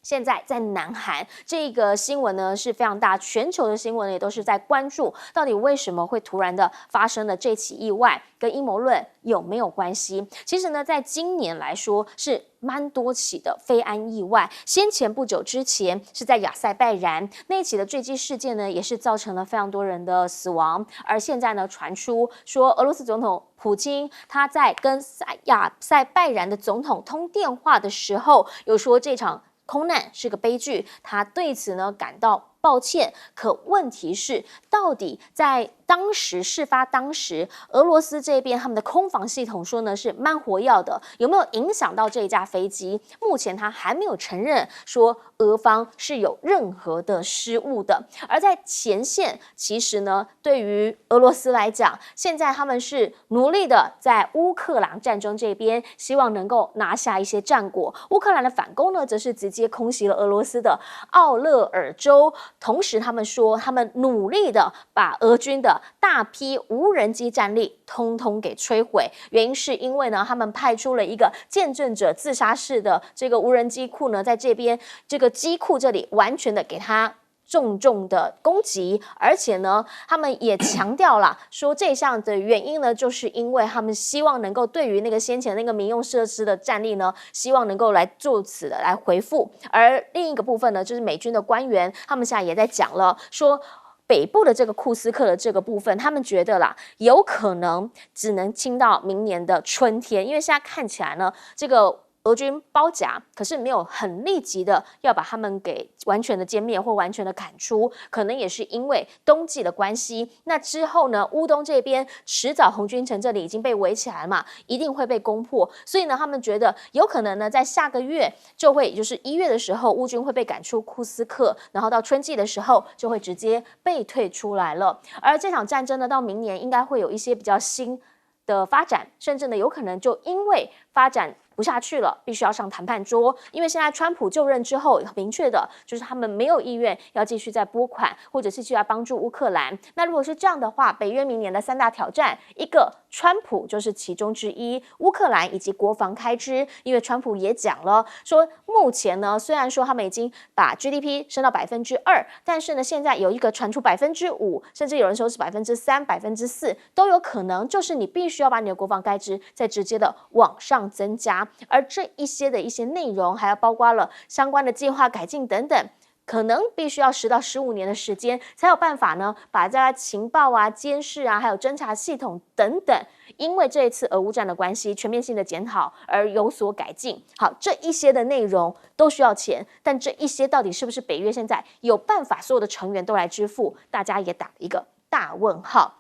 现在在南韩这个新闻呢是非常大，全球的新闻也都是在关注到底为什么会突然的发生了这起意外，跟阴谋论有没有关系？其实呢，在今年来说是蛮多起的飞安意外。先前不久之前是在亚塞拜然那一起的坠机事件呢，也是造成了非常多人的死亡。而现在呢，传出说俄罗斯总统普京他在跟亚塞拜然的总统通电话的时候，有说这场空难是个悲剧，他对此呢感到抱歉。可问题是，到底在当时事发当时，俄罗斯这边他们的空防系统说呢是蛮活跃的，有没有影响到这一架飞机？目前他还没有承认说俄方是有任何的失误的。而在前线，其实呢，对于俄罗斯来讲，现在他们是努力的在乌克兰战争这边，希望能够拿下一些战果。乌克兰的反攻呢，则是直接空袭了俄罗斯的奥勒尔州。同时，他们说他们努力的把俄军的大批无人机战力通通给摧毁，原因是因为呢，他们派出了一个见证者自杀式的这个无人机库呢，在这边这个机库这里完全的给它重重的攻击，而且呢，他们也强调了说这项的原因呢，就是因为他们希望能够对于那个先前那个民用设施的战力呢，希望能够来就此的来回复。而另一个部分呢，就是美军的官员，他们现在也在讲了，说北部的这个库斯克的这个部分，他们觉得啦，有可能只能清到明年的春天，因为现在看起来呢，这个俄军包夹，可是没有很立即的要把他们给完全的歼灭或完全的砍出，可能也是因为冬季的关系。那之后呢，乌东这边迟早红军城这里已经被围起来了嘛，一定会被攻破，所以呢，他们觉得有可能呢，在下个月就会，也就是1月的时候，乌军会被赶出库斯克，然后到春季的时候就会直接被退出来了。而这场战争呢，到明年应该会有一些比较新的发展，甚至呢，有可能就因为发展不下去了，必须要上谈判桌。因为现在川普就任之后，明确的就是他们没有意愿要继续再拨款，或者是继续来帮助乌克兰。那如果是这样的话，北约明年的3大挑战，一个川普就是其中之一，乌克兰以及国防开支。因为川普也讲了，说目前呢，虽然说他们已经把 GDP 升到2%，但是呢，现在有一个传出5%，甚至有人说是3%、4%都有可能，就是你必须要把你的国防开支再直接的往上增加。而这一些的一些内容，还要包括了相关的计划改进等等，可能必须要10到15年的时间，才有办法呢，把这情报啊、监视啊，还有侦察系统等等，因为这一次俄乌战的关系，全面性的检讨而有所改进。好，这一些的内容都需要钱，但这一些到底是不是北约现在有办法所有的成员都来支付，大家也打了一个大问号。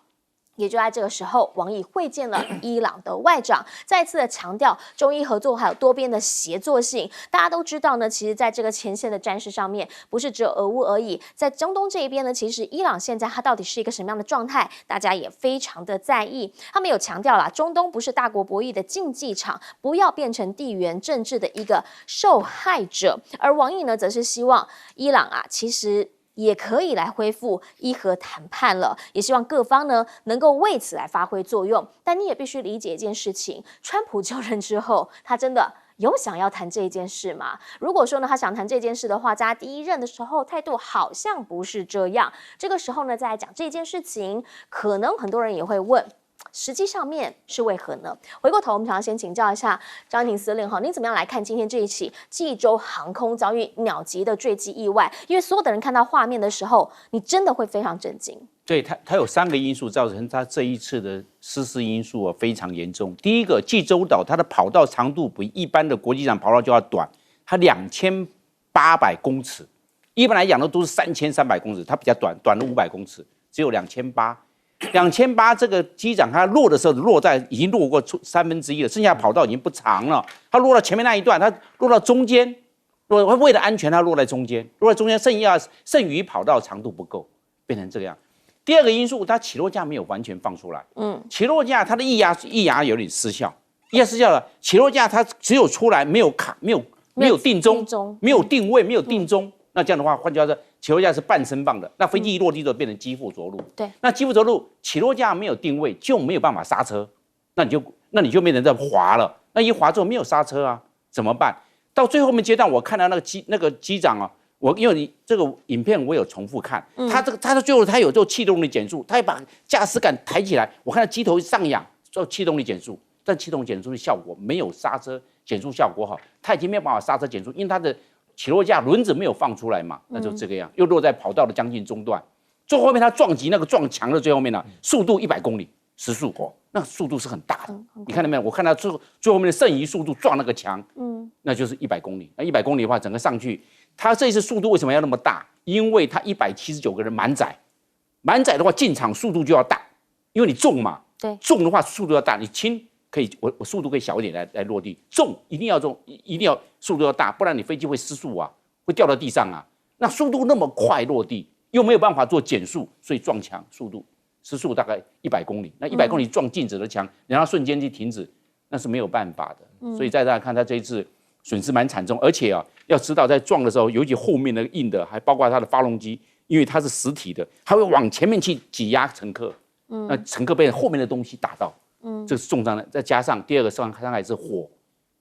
也就在这个时候，王毅会见了伊朗的外长，再次的强调中伊合作还有多边的协作性。大家都知道呢，其实在这个前线的战事上面，不是只有俄乌而已，在中东这一边呢，其实伊朗现在它到底是一个什么样的状态，大家也非常的在意。他们有强调啦，中东不是大国博弈的竞技场，不要变成地缘政治的一个受害者。而王毅呢，则是希望伊朗啊，其实也可以来恢复伊核谈判了，也希望各方呢能够为此来发挥作用。但你也必须理解一件事情，川普就任之后，他真的有想要谈这件事吗？如果说呢，他想谈这件事的话，在他第一任的时候态度好像不是这样。这个时候呢，再来讲这件事情，可能很多人也会问，实际上面是为何呢？回过头，我们想要先请教一下张婷司令哈，您怎么样来看今天这一起济州航空遭遇鸟击的坠机意外？因为所有的人看到画面的时候，你真的会非常震惊。对，它有3个因素造成它这一次的失事因素非常严重。第一个，济州岛它的跑道长度比一般的国际上跑道就要短，它2800公尺，一般来讲都是3300公尺，它比较短，短了500公尺，只有2800。2800这个机长他落的时候已经落过1/3了，剩下跑道已经不长了，他落到前面那一段，他落到中间，为了安全他落在中间，剩余跑道长度不够，变成这个样。第二个因素，它起落架没有完全放出来。起落架它的液压有点失效，了。起落架它只有出来没有卡，没有定中，没有定位，没有定中。那这样的话，换句话说，起落架是半升放的，那飞机一落地就变成机腹着陆。对，那机腹着陆，起落架没有定位，就没有办法刹车，那你就变成在滑了。那一滑之后没有刹车啊，怎么办？到最后面阶段，我看到那个机长啊。因为你这个影片我有重复看，他到最后他有做气动力减速，他把驾驶杆抬起来，我看到机头上扬做气动力减速，但气动力减速的效果没有刹车减速效果好，他已经没有办法刹车减速，因为他的起落架轮子没有放出来嘛，那就这个样，又落在跑道的将近中段，最后面他撞墙的最后面呢，速度100公里时速，那速度是很大的，你看到没有？我看到最后面的剩余速度撞那个墙，那就是100公里，那100公里的话，整个上去。他这一次速度为什么要那么大？因为他179个人满载的话进场速度就要大，因为你重嘛，对，重的话速度要大，你轻可以，我速度可以小一点来落地，重一定要速度要大，不然你飞机会失速啊，会掉到地上啊。那速度那么快落地，又没有办法做减速，所以撞墙时速大概100公里，那100公里撞静止的墙，然后瞬间去停止，那是没有办法的。所以在大家看他这一次损失蛮惨重，而且要知道在撞的时候，尤其后面的硬的，还包括它的发动机，因为它是实体的，它会往前面去挤压乘客，那乘客被后面的东西打到，这是重伤的。再加上第二个伤害是火，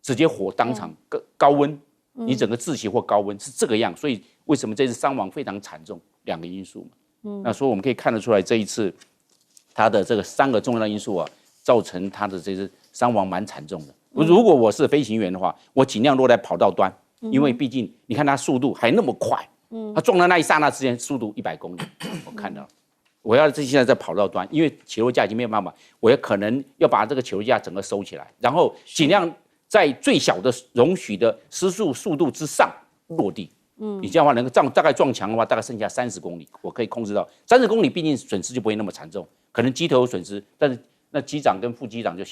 直接火当场高温，你整个窒息或高温是这个样，所以为什么这次伤亡非常惨重？2个因素嘛，那所以我们可以看得出来，这一次它的这个3个重要的因素造成它的这次伤亡蛮惨重的。如果我是飞行员的话，我尽量落在跑道端，因为毕竟你看它速度还那么快，它撞的那一刹那之间速度100公里，我看到了。我要现在在跑道端，因为起落架已经没有办法，我也可能要把这个起落架整个收起来，然后尽量在最小的容许的时速速度之上落地。你这样的话能够大概撞墙的话，大概剩下30公里，我可以控制到30公里，毕竟损失就不会那么惨重，可能机头有损失，但是那机长跟副机长就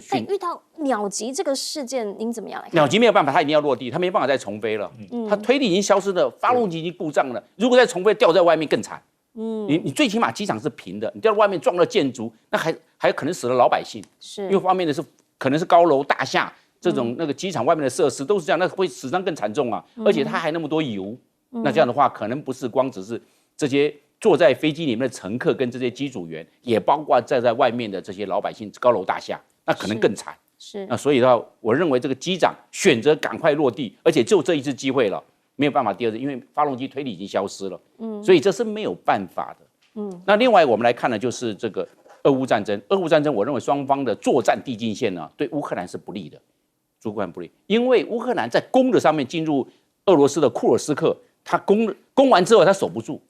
但遇到鸟击这个事件，您怎么样来看？鸟击没有办法，他一定要落地，他没办法再重飞了。他推力已经消失了，发动机已经故障了。如果再重飞，掉在外面更惨。你最起码机场是平的，你掉到外面撞到建筑，那还可能死了老百姓。是，因为外面的是可能是高楼大厦这种那个机场外面的设施都是这样，那会死伤更惨重啊。而且它还那么多油，那这样的话可能不是光只是这些坐在飞机里面的乘客跟这些机组员，也包括在外面的这些老百姓，高楼大厦，那可能更惨。是，那所以的话，我认为这个机长选择赶快落地，而且就这一次机会了，没有办法第二次，因为发动机推力已经消失了。所以这是没有办法的。那另外我们来看呢，就是这个俄乌战争。俄乌战争，我认为双方的作战递进线呢，对乌克兰是不利的，主观不利，因为乌克兰在攻的上面进入俄罗斯的库尔斯克，他攻完之后他守不住。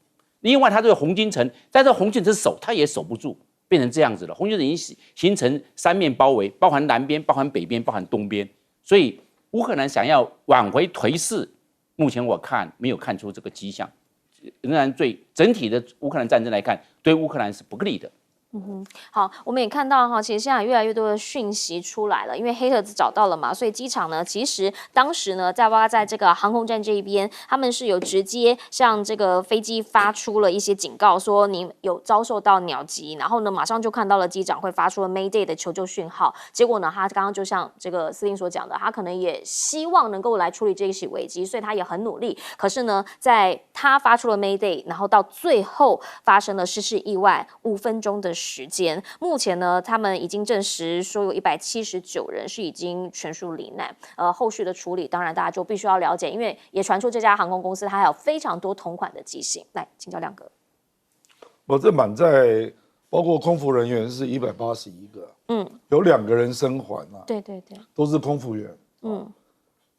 另外，它这个红巾城，在这红巾城守，它也守不住，变成这样子了。红巾城已经形成3面包围，包含南边、包含北边、包含东边。所以乌克兰想要挽回颓势，目前我看没有看出这个迹象。仍然整体的乌克兰战争来看，对乌克兰是不利的。好，我们也看到哈，其实现在越来越多的讯息出来了，因为黑盒子找到了嘛，所以机场呢，其实当时呢，在这个航空站这一边，他们是有直接向这个飞机发出了一些警告，说你有遭受到鸟击，然后呢，马上就看到了机长会发出了 Mayday 的求救讯号。结果呢，他刚刚就像这个司令所讲的，他可能也希望能够来处理这一起危机，所以他也很努力。可是呢，在他发出了 Mayday，然后到最后发生了失事意外5分钟的时间。目前呢，他们已经证实说有179人是已经全数罹难。后续的处理，当然大家就必须要了解，因为也传出这家航空公司它还有非常多同款的机型。来，请教亮哥。我这满载包括空服人员是181个，有2个人生还啊，对对对，都是空服员，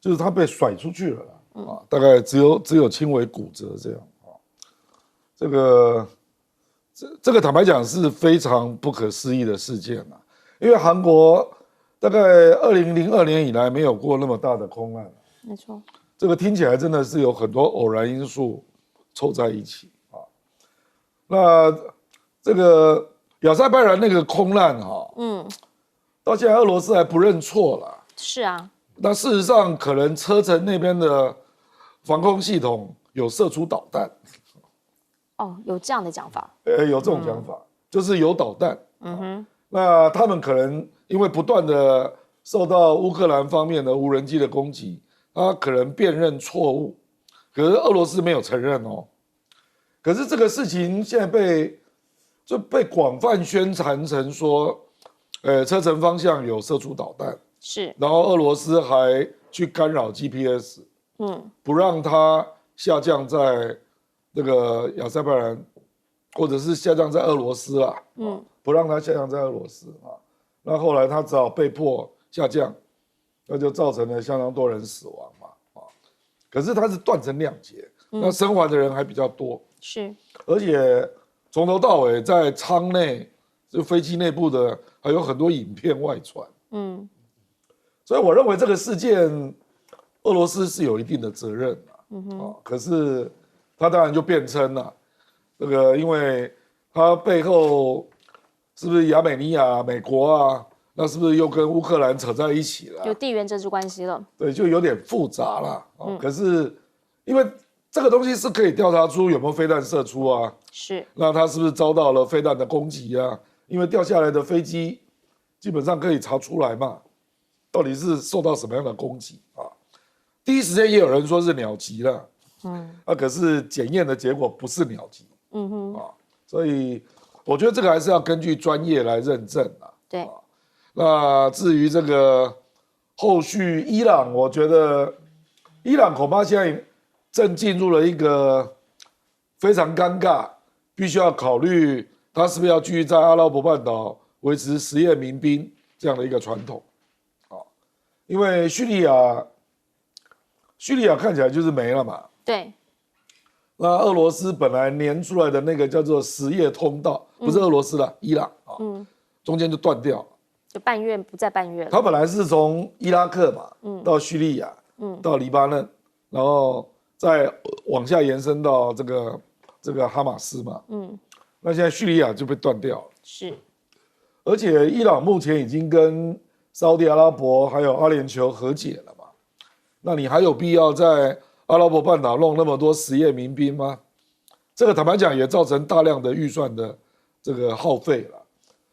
就是他被甩出去了啦，大概只有轻微骨折这样啊，这个坦白讲是非常不可思议的事件啊，因为韩国大概2002年以来没有过那么大的空难，没错，这个听起来真的是有很多偶然因素凑在一起啊，那这个亚塞拜然那个空难到现在俄罗斯还不认错啦。是啊，那事实上可能车臣那边的防空系统有射出导弹，哦，有这样的讲法，有这种讲法，就是有导弹。那他们可能因为不断的受到乌克兰方面的无人机的攻击，他可能辨认错误，可是俄罗斯没有承认哦。可是这个事情现在被广泛宣传成说，车臣方向有射出导弹，是，然后俄罗斯还去干扰 GPS，不让它下降在那个亚塞拜然，或者是下降在俄罗斯啦，不让它下降在俄罗斯啊。那后来他只好被迫下降，那就造成了相当多人死亡嘛，可是它是断成2节，那生还的人还比较多。是，而且从头到尾在舱内，就飞机内部的还有很多影片外传。所以我认为这个事件，俄罗斯是有一定的责任可是他当然就辩称了，这个因为他背后是不是亚美尼亚、美国啊？那是不是又跟乌克兰扯在一起了？有地缘政治关系了。对，就有点复杂了。可是因为这个东西是可以调查出有没有飞弹射出啊，是，那他是不是遭到了飞弹的攻击啊？因为掉下来的飞机基本上可以查出来嘛，到底是受到什么样的攻击啊？第一时间也有人说是鸟击了，可是检验的结果不是鸟击，所以我觉得这个还是要根据专业来认证啊。对，那至于这个后续伊朗，我觉得伊朗恐怕现在正进入了一个非常尴尬，必须要考虑他是不是要继续在阿拉伯半岛维持实验民兵这样的一个传统，因为叙利亚看起来就是没了嘛。对，那俄罗斯本来粘出来的那个叫做实业通道，不是俄罗斯啦，伊朗中间就断掉，就半月不再半月了。他本来是从伊拉克嘛，到叙利亚，到黎巴嫩，然后再往下延伸到这个哈马斯嘛，那现在叙利亚就被断掉了。是，而且伊朗目前已经跟沙特阿拉伯还有阿联酋和解了嘛，那你还有必要在阿拉伯半岛弄那么多实业民兵吗？这个坦白讲也造成大量的预算的这个耗费了，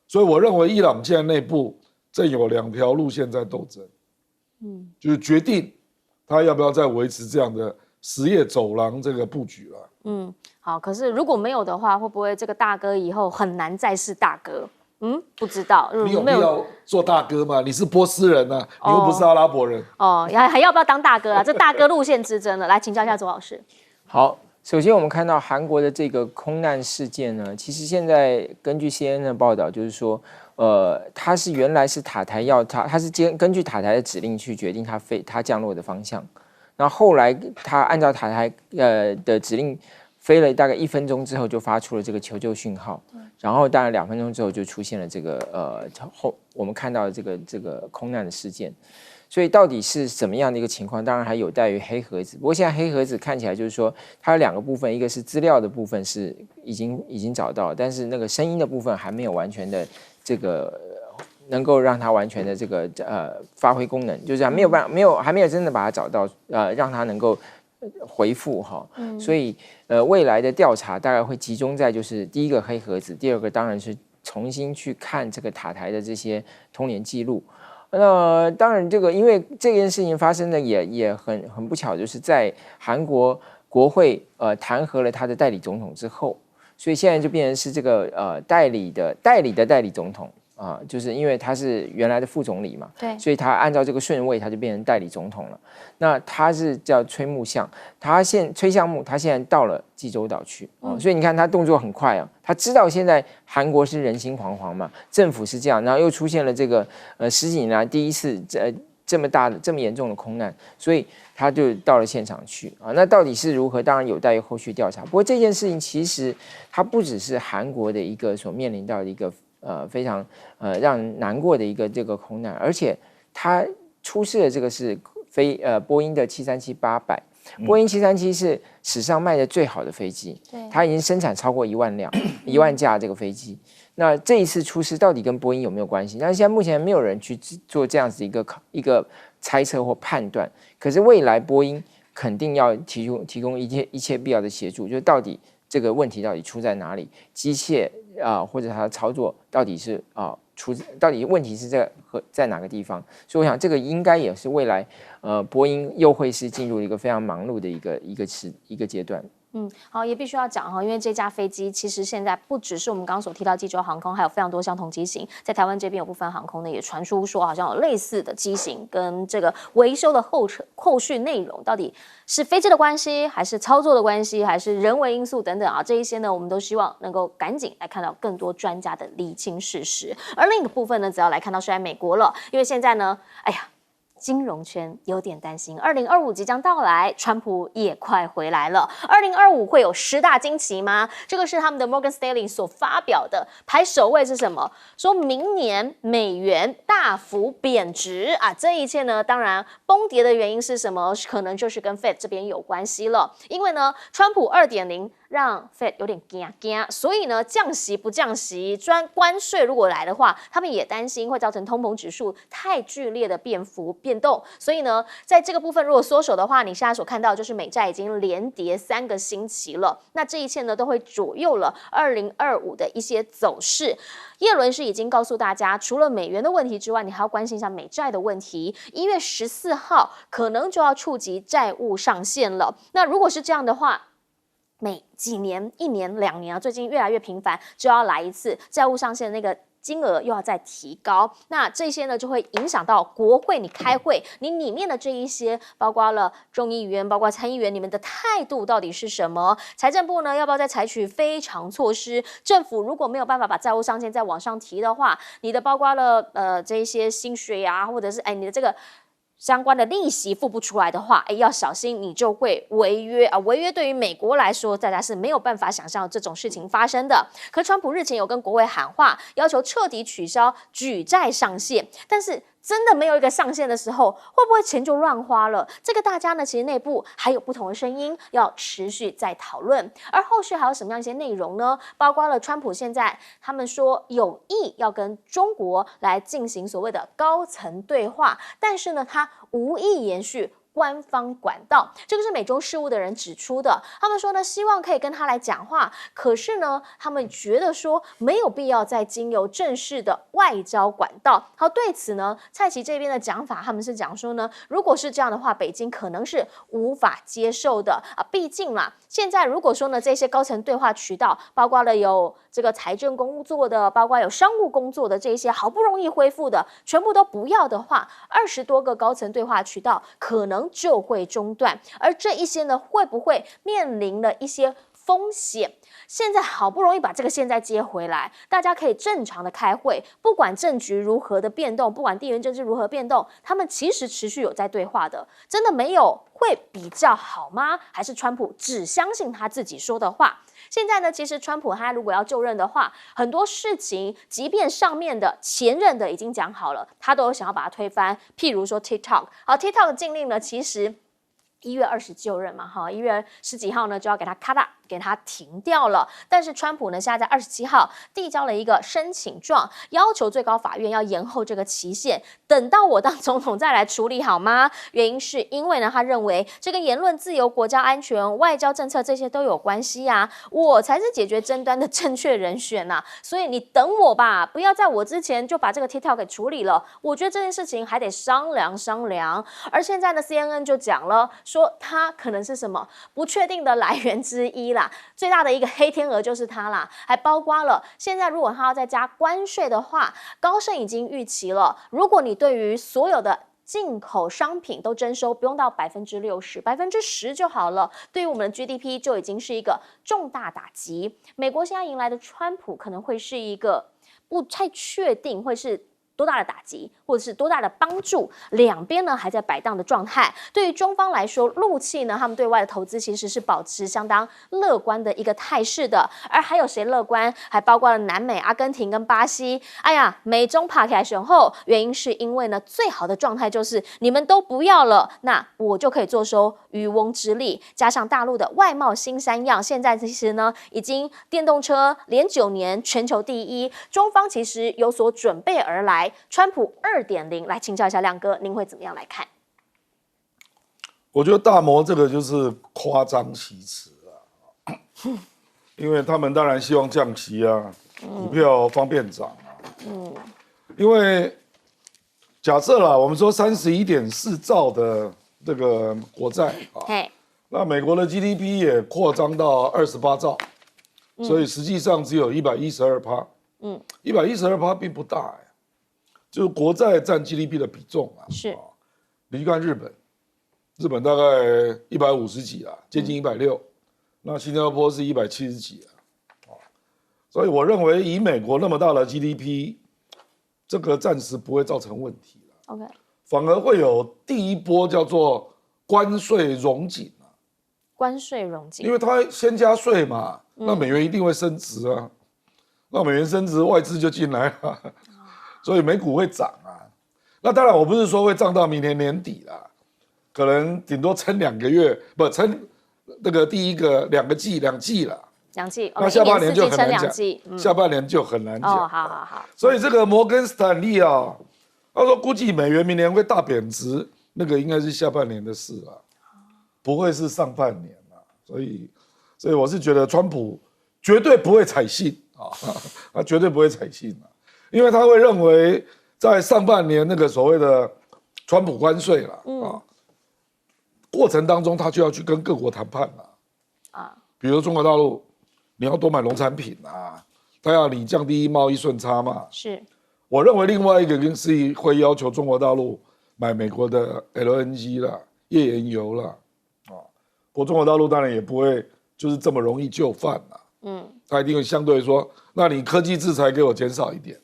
所以我认为伊朗现在内部正有2条路线在斗争，就是决定他要不要再维持这样的实业走廊这个布局了。好，可是如果没有的话，会不会这个大哥以后很难再是大哥？不知道。你有必要做大哥吗？你是波斯人啊，你又不是阿拉伯人。还要不要当大哥啊？这大哥路线之争了，来请教一下左老师。好，首先我们看到韩国的这个空难事件呢，其实现在根据 CNN 的报道，就是说，他是原来是塔台要他是根据塔台的指令去决定他降落的方向，然后后来他按照塔台的指令飞了大概1分钟之后就发出了这个求救讯号，然后当然2分钟之后就出现了这个我们看到的这个空难的事件。所以到底是什么样的一个情况，当然还有待于黑盒子。不过现在黑盒子看起来就是说，它有2个部分，一个是资料的部分是已经找到了，但是那个声音的部分还没有完全的这个能够让它完全的这个发挥功能，就是还没有真的把它找到，让它能够回复哈。所以未来的调查大概会集中在就是第一个黑盒子，第2个当然是重新去看这个塔台的这些通联记录。那当然，这个因为这件事情发生的也很不巧，就是在韩国国会弹劾了他的代理总统之后，所以现在就变成是这个代理的代理总统就是因为他是原来的副总理嘛，对，所以他按照这个顺位，他就变成代理总统了。那他是叫崔木相，崔相木，他现在到了济州岛去所以你看他动作很快啊，他知道现在韩国是人心惶惶嘛，政府是这样，然后又出现了这个10几年来第一次这么大的这么严重的空难，所以他就到了现场去那到底是如何？当然有待于后续调查。不过这件事情其实它不只是韩国的一个所面临到的一个非常让人难过的一个这个空难，而且它出事的这个是波音的737-800，波音737是史上卖的最好的飞机，它已经生产超过1万辆1万架这个飞机。那这一次出事到底跟波音有没有关系？但是现在目前没有人去做这样子一个猜测或判断。可是未来波音肯定要提供一切必要的协助，就是到底这个问题到底出在哪里，机械或者它的操作到底是到底问题是在哪个地方？所以我想这个应该也是未来波音又会是进入一个非常忙碌的一个阶段。好，也必须要讲因为这架飞机其实现在不只是我们刚刚所提到济州航空，还有非常多相同机型，在台湾这边有部分航空呢也传出说好像有类似的机型跟这个维修的后续内容，到底是飞机的关系，还是操作的关系，还是人为因素等等这一些呢，我们都希望能够赶紧来看到更多专家的厘清事实。而另一个部分呢，只要来看到是在美国了，因为现在呢，金融圈有点担心，2025即将到来，川普也快回来了。2025会有10大惊奇吗？这个是他们的 Morgan Stanley 所发表的，排首位是什么？说明年美元大幅贬值这一切呢，当然崩跌的原因是什么？可能就是跟 Fed 这边有关系了，因为呢，川普2.0让 Fed 有点惊，所以呢，降息不降息，关税如果来的话，他们也担心会造成通膨指数太剧烈的变动，所以呢，在这个部分如果缩手的话，你现在所看到就是美债已经连跌3个星期了，那这一切呢都会左右了2025的一些走势。耶伦是已经告诉大家，除了美元的问题之外，你还要关心一下美债的问题。1月14号可能就要触及债务上限了。那如果是这样的话，每几年、1年、2年最近越来越频繁，就要来一次债务上限的那个金额又要再提高，那这些呢就会影响到国会你开会，你里面的这一些包括了众议员、包括参议员，你们的态度到底是什么？财政部呢要不要再采取非常措施？政府如果没有办法把债务上限再往上提的话，你的包括了这一些薪水或者是你的这个相关的利息付不出来的话，要小心，你就会违约违约对于美国来说，大家是没有办法想象这种事情发生的。可川普日前有跟国会喊话，要求彻底取消举债上限，但是真的没有一个上限的时候，会不会钱就乱花了？这个大家呢，其实内部还有不同的声音，要持续在讨论。而后续还有什么样一些内容呢？包括了川普现在他们说有意要跟中国来进行所谓的高层对话，但是呢，他无意延续官方管道，这个是美中事务的人指出的。他们说呢，希望可以跟他来讲话，可是呢，他们觉得说没有必要再经由正式的外交管道。好，对此呢，蔡奇这边的讲法，他们是讲说呢，如果是这样的话，北京可能是无法接受的毕竟嘛，现在如果说呢，这些高层对话渠道，包括了有这个财政工作的，包括有商务工作的这些，好不容易恢复的，全部都不要的话，20多个高层对话渠道可能就会中断，而这一些呢，会不会面临了一些风险？现在好不容易把这个现在接回来，大家可以正常的开会，不管政局如何的变动，不管地缘政治如何变动，他们其实持续有在对话的，真的没有会比较好吗？还是川普只相信他自己说的话？现在呢，其实川普他如果要就任的话，很多事情，即便上面的前任的已经讲好了，他都有想要把它推翻。譬如说 TikTok， 好 ，TikTok 的禁令呢，其实1月20就任嘛，1月10几号呢就要给他 cut up， 给他停掉了。但是川普呢，现在在27号递交了一个申请状，要求最高法院要延后这个期限，等到我当总统再来处理好吗？原因是因为呢，他认为这个言论自由、国家安全、外交政策这些都有关系我才是解决争端的正确人选所以你等我吧，不要在我之前就把这个 TikTok 给处理了。我觉得这件事情还得商量商量。而现在呢 CNN 就讲了，说它可能是什么不确定的来源之一啦，最大的一个黑天鹅就是它啦，还包括了现在如果它要再加关税的话，高盛已经预期了，如果你对于所有的进口商品都征收，不用到60%，10%就好了。对于我们的 GDP 就已经是一个重大打击。美国现在迎来的川普可能会是一个不太确定会是多大的打击，或者是多大的帮助，两边呢还在摆荡的状态。对于中方来说，陆企呢他们对外的投资其实是保持相当乐观的一个态势的，而还有谁乐观？还包括了南美、阿根廷跟巴西。哎呀，美中爬起来选后，原因是因为呢最好的状态就是你们都不要了，那我就可以坐收渔翁之利。加上大陆的外贸新三样，现在其实呢已经电动车连9年全球第一，中方其实有所准备而来。川普2.0，来请教一下亮哥，您会怎么样来看？我觉得大摩这个就是夸张其词啊，因为他们当然希望降息啊，股票方便涨啊，因为假设啦，我们说31.4兆的这个国债啊，那美国的 GDP 也扩张到28兆，所以实际上只有112%， 112%并不大就是国债占 GDP 的比重啊，是，你去看日本大概150几啦，接近160，那新加坡是170几啊，所以我认为以美国那么大的 GDP， 这个暂时不会造成问题了。OK， 反而会有第一波叫做关税融紧啊，关税融紧，因为它先加税嘛，那美元一定会升值啊，那美元升值，外资就进来了。所以美股会涨啊，那当然我不是说会涨到明年年底啦，可能顶多撑2个月，不撑那个第一个2季了。2季，那下半年就很难讲，下半年就很难讲。哦，好。所以这个摩根斯坦利啊，他说估计美元明年会大贬值，那个应该是下半年的事啊，不会是上半年啊。所以我是觉得川普绝对不会采信啊，他绝对不会采信啊。因为他会认为，在上半年那个所谓的川普关税了过程当中，他就要去跟各国谈判了比如中国大陆，你要多买农产品啊，他要你降低贸易顺差嘛。是，我认为另外一个是会要求中国大陆买美国的 LNG 啦、页岩油啦不过中国大陆当然也不会就是这么容易就范啦。他一定会相对说，那你科技制裁给我减少一点，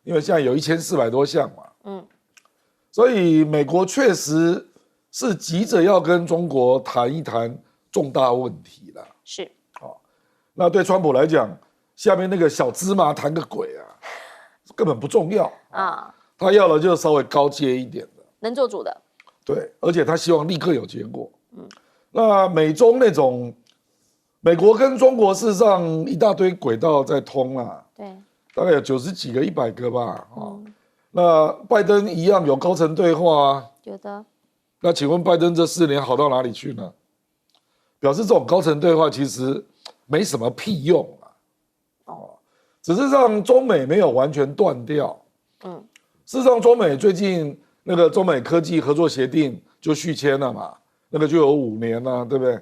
因为现在有1400多项嘛，所以美国确实是急着要跟中国谈一谈重大问题了，是，那对川普来讲，下面那个小芝麻谈个鬼啊，根本不重要啊，他要的就稍微高阶一点的，能做主的，对，而且他希望立刻有结果，那美中那种。美国跟中国事实上一大堆轨道在通啦，对，大概有90几个、100个吧，那拜登一样有高层对话啊，有的。那请问拜登这4年好到哪里去呢？表示这种高层对话其实没什么屁用只是让中美没有完全断掉，事实上中美最近那个中美科技合作协定就续签了嘛，那个就有5年了，对不对？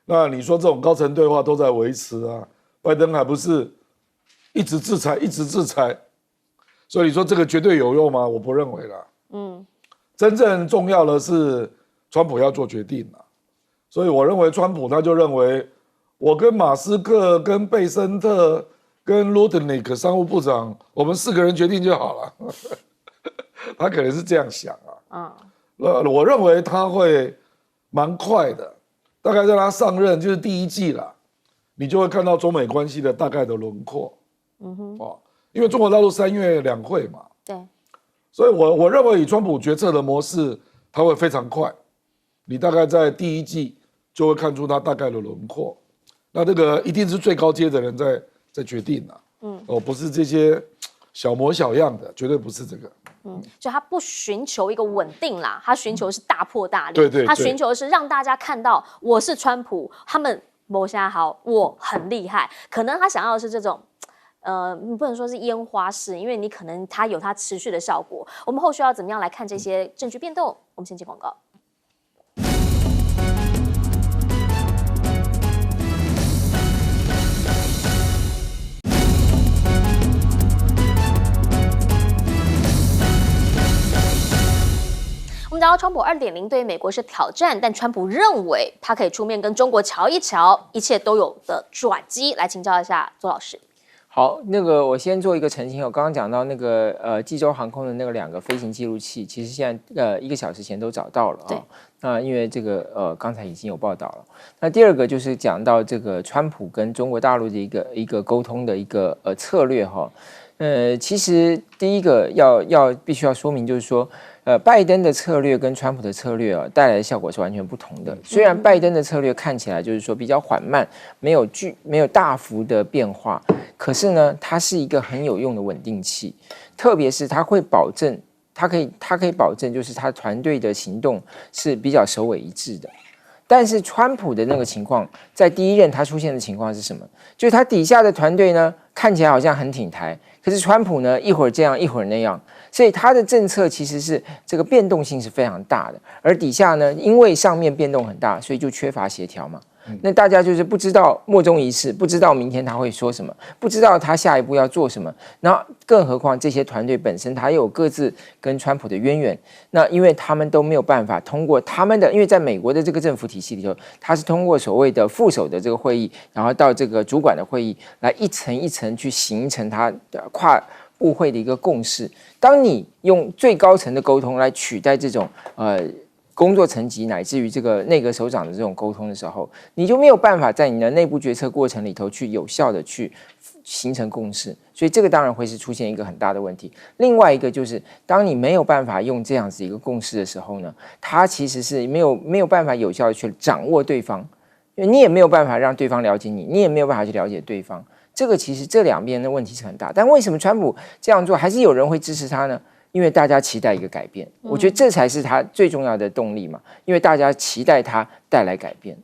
那你说这种高层对话都在维持啊，拜登还不是一直制裁，所以你说这个绝对有用吗？我不认为啦。真正重要的是川普要做决定啦，所以我认为川普他就认为，我跟马斯克、跟贝森特、跟罗德尼克商务部长，我们4个人决定就好了。他可能是这样想我认为他会蛮快的。大概在他上任就是第1季啦，你就会看到中美关系的大概的轮廓。因为中国大陆3月2会嘛，对，所以我认为以川普决策的模式，他会非常快。你大概在第1季就会看出他大概的轮廓。那这个一定是最高阶的人在决定啦，不是这些小模小样的，绝对不是这个。就他不寻求一个稳定啦，他寻求的是大破大立，对，他寻求的是让大家看到我是川普，他们谋下好，我很厉害。可能他想要的是这种，你不能说是烟花式，因为你可能他有他持续的效果。我们后续要怎么样来看这些政局变动？我们先接广告。我们讲到川普2.0对美国是挑战，但川普认为他可以出面跟中国瞧一瞧，一切都有的转机。来请教一下周老师。好，那个我先做一个澄清。我刚刚讲到那个济州航空的那个2个飞行记录器，其实现在1个小时前都找到了啊。那因为这个刚才已经有报道了。那第二个就是讲到这个川普跟中国大陆的一个沟通的一个策略哈。其实第一个必须要说明就是说。拜登的策略跟川普的策略带来的效果是完全不同的。虽然拜登的策略看起来就是说比较缓慢，没有大幅的变化，可是呢，它是一个很有用的稳定器。特别是它会保证，它可以保证，就是他团队的行动是比较首尾一致的。但是川普的那个情况，在第一任他出现的情况是什么？就是他底下的团队呢，看起来好像很挺台，可是川普呢，一会儿这样，一会儿那样。所以他的政策其实是这个变动性是非常大的，而底下呢，因为上面变动很大，所以就缺乏协调嘛。那大家就是不知道莫衷一是，不知道明天他会说什么，不知道他下一步要做什么。然后，更何况这些团队本身他有各自跟川普的渊源，那因为他们都没有办法通过他们的，因为在美国的这个政府体系里头，他是通过所谓的副手的这个会议，然后到这个主管的会议来一层一层去形成他的跨部会的一个共识。当你用最高层的沟通来取代这种工作层级乃至于这个内阁首长的这种沟通的时候，你就没有办法在你的内部决策过程里头去有效的去形成共识，所以这个当然会是出现一个很大的问题。另外一个就是，当你没有办法用这样子一个共识的时候呢，它其实是没有办法有效的去掌握对方，因为你也没有办法让对方了解你，你也没有办法去了解对方。这个其实这两边的问题是很大，但为什么川普这样做还是有人会支持他呢？因为大家期待一个改变，我觉得这才是他最重要的动力嘛。因为大家期待他带来改变。